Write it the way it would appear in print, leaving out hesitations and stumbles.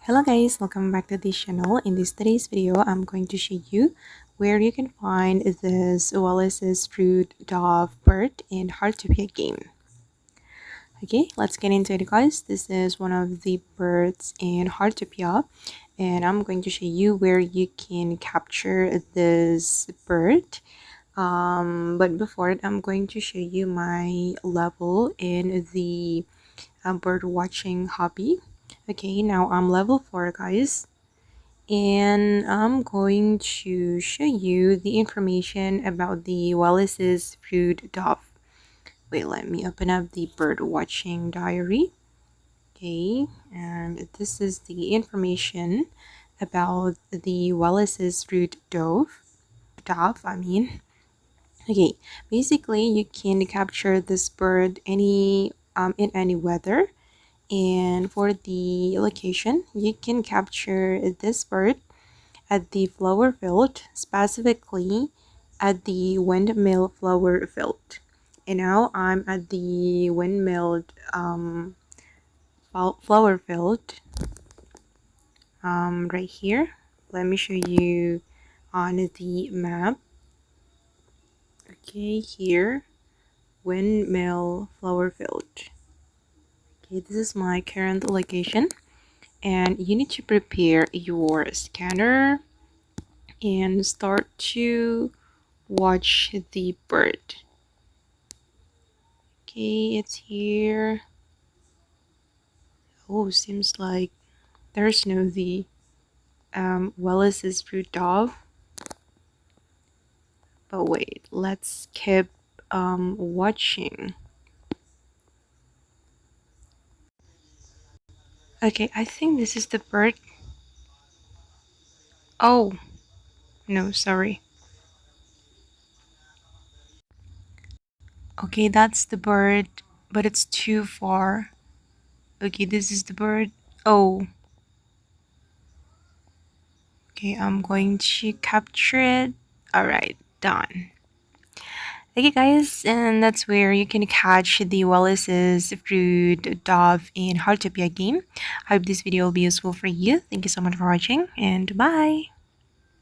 Hello guys, welcome back to this channel. In today's video, I'm going to show you where you can find this Wallace's Fruit Dove bird in Heartopia game. Okay, let's get into it guys. This is one of the birds in Heartopia and I'm going to show you where you can capture this bird. But before it, I'm going to show you my level in the bird watching hobby. Okay, now I'm level 4 guys, and I'm going to show you the information about the Wallace's Fruit Dove. Wait, let me open up the bird watching diary. Okay, and this is the information about the Wallace's Fruit Dove. Okay, basically you can capture this bird in any weather. And for the location, you can capture this bird at the flower field, specifically at the Windmill Flower Field. And now I'm at the Windmill Flower Field right here. Let me show you on the map. Okay, here, Windmill Flower Field. Okay, this is my current location. And you need to prepare your scanner and start to watch the bird. Okay, it's here. Oh, seems like there's no the Wallace's Fruit Dove. But wait, let's keep watching. Okay, I think this is the bird. Oh, no, sorry. Okay, that's the bird, but it's too far. Okay, this is the bird. Oh. Okay, I'm going to capture it. Alright, done. Okay guys, and that's where you can catch the Wallace's Fruit Dove in Heartopia game. I hope this video will be useful for you. Thank you so much for watching and bye!